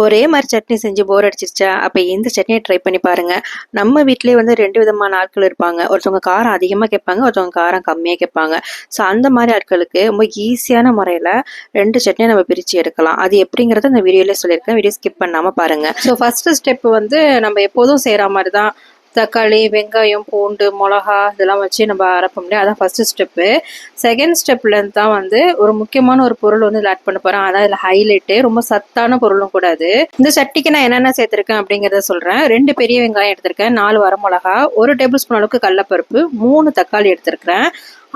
ஒரே மாரி சட்னி செஞ்சு போர் அடிச்சிருச்சா? அப்ப இந்த சட்னிய ட்ரை பண்ணி பாருங்க. நம்ம வீட்லயே வந்து 2 விதமான ஆட்கள் இருப்பாங்க. ஒருத்தவங்க காரம் அதிகமா கேட்பாங்க, ஒருத்தவங்க காரம் கம்மியா கேட்பாங்க. ஸோ அந்த மாரி ஆட்களுக்கு ரொம்ப ஈஸியான முறையில 2 சட்னிய நம்ம பிரிச்சு எடுக்கலாம். அது எப்படிங்கிறத இந்த வீடியோலயே சொல்லியிருக்கேன். வீடியோ ஸ்கிப் பண்ணாம பாருங்க. ஸோ ஃபர்ஸ்ட் ஸ்டெப் வந்து நம்ம எப்போதும் செய்ற மாரி தான். தக்காளி, வெங்காயம், பூண்டு, மிளகா இதெல்லாம் வச்சு நம்ம அரைப்போம் இல்லையா? அதான் ஃபர்ஸ்ட் ஸ்டெப்பு. செகண்ட் ஸ்டெப்லேருந்து தான் வந்து ஒரு முக்கியமான ஒரு பொருள் வந்து இதில் ஆட் பண்ண போகிறேன். அதான் இதில் ஹைலைட்டு. ரொம்ப சத்தான பொருளும் கூட அது. இந்த சட்டிக்கு நான் என்னென்ன சேர்த்துருக்கேன் அப்படிங்கிறத சொல்கிறேன். 2 பெரிய வெங்காயம் எடுத்திருக்கேன், 4 வரமிளகா, 1 டேபிள் ஸ்பூன் அளவுக்கு கடலப்பருப்பு, 3 தக்காளி எடுத்திருக்கிறேன்,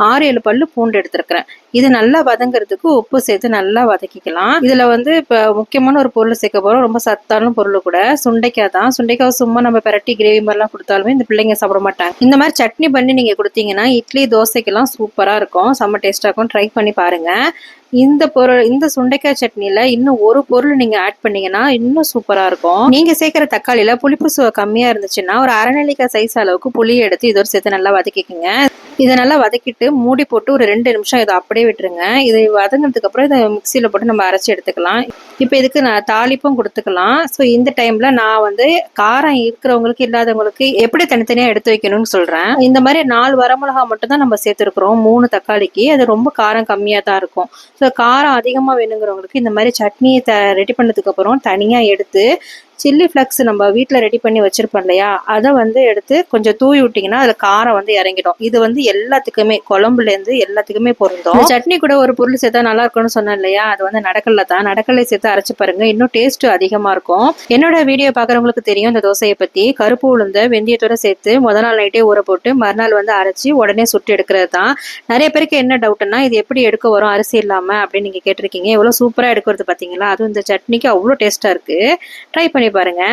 6-7 பல்லு பூண்டு எடுத்திருக்கிறேன். இது நல்லா வதங்கிறதுக்கு உப்பு சேர்த்து நல்லா வதக்கிக்கலாம். இதுல வந்து இப்ப முக்கியமான ஒரு பொருள் சேர்க்க போறோம். ரொம்ப சத்தான பொருள் கூட சுண்டைக்காய் தான். சுண்டைக்காய் சும்மா நம்ம பெரட்டி கிரேவி மாதிரிலாம் கொடுத்தாலுமே இந்த பிள்ளைங்க சாப்பிட மாட்டாங்க. இந்த மாதிரி சட்னி பண்ணி நீங்க கொடுத்தீங்கன்னா இட்லி தோசைக்கெல்லாம் சூப்பரா இருக்கும். செம்ம டேஸ்டா இருக்கும். ட்ரை பண்ணி பாருங்க. இந்த சுண்டைக்காய் சட்னியில இன்னும் ஒரு பொருள் நீங்க ஆட் பண்ணீங்கன்னா இன்னும் சூப்பரா இருக்கும். நீங்க சேர்க்கிற தக்காளியில புளிப்பு சுவை கம்மியா இருந்துச்சுன்னா ஒரு அரை நெல்லிக்காய் சைஸ் அளவுக்கு புளியை எடுத்து இதோட சேர்த்து நல்லா வதக்கிக்கோங்க. இதை நல்லா வதக்கிட்டு மூடி போட்டு ஒரு 2 நிமிஷம் இதை அப்படியே விட்டுருங்க. இதை வதங்கினதுக்கு அப்புறம் இதை மிக்சியில போட்டு நம்ம அரைச்சி எடுத்துக்கலாம். இப்போ இதுக்கு நான் தாளிப்பும் கொடுத்துக்கலாம். ஸோ இந்த டைம்ல நான் வந்து காரம் இருக்கிறவங்களுக்கு இல்லாதவங்களுக்கு எப்படி தனித்தனியா எடுத்து வைக்கணும்னு சொல்றேன். இந்த மாதிரி 4 வரமிளகா மட்டும் தான் நம்ம சேர்த்துருக்குறோம் 3 தக்காளிக்கு. அது ரொம்ப காரம் கம்மியா தான் இருக்கும். ஸோ காரம் அதிகமாக வேணுங்கிறவங்களுக்கு இந்த மாதிரி சட்னியை ரெடி பண்ணதுக்கு அப்புறம் தனியாக எடுத்து சில்லி ஃப்ளக்ஸ் நம்ம வீட்டில் ரெடி பண்ணி வச்சிருப்போம் இல்லையா, அதை வந்து எடுத்து கொஞ்சம் தூவி விட்டிங்கன்னா அதில் காரம் வந்து இறங்கிடும். இது வந்து எல்லாத்துக்குமே குழம்புலேருந்து எல்லாத்துக்குமே பொருந்தும். சட்னி கூட ஒரு பொருள் சேர்த்தா நல்லா இருக்கும்னு சொன்னேன் இல்லையா, அது வந்து நடக்கல தான். நடக்கலை சேர்த்து அரைச்சி பாருங்க, இன்னும் டேஸ்ட் அதிகமாக இருக்கும். என்னோட வீடியோ பார்க்குறவங்களுக்கு தெரியும் இந்த தோசையை பற்றி. கருப்பு உளுந்த வெந்தயத்தோட சேர்த்து முதல் நாள் நைட்டே ஊற போட்டு மறுநாள் வந்து அரைச்சி உடனே சுட்டு எடுக்கிறது தான். நிறைய பேருக்கு என்ன டவுட்னா இது எப்படி எடுக்க வரும் அரிசி இல்லாமல் அப்படின்னு நீங்கள் கேட்டிருக்கீங்க. எவ்வளோ சூப்பராக எடுக்கிறது பார்த்தீங்களா? அதுவும் இந்த சட்னிக்கு அவ்வளோ டேஸ்ட்டாக இருக்குது. ட்ரை பண்ணி பாருங்க.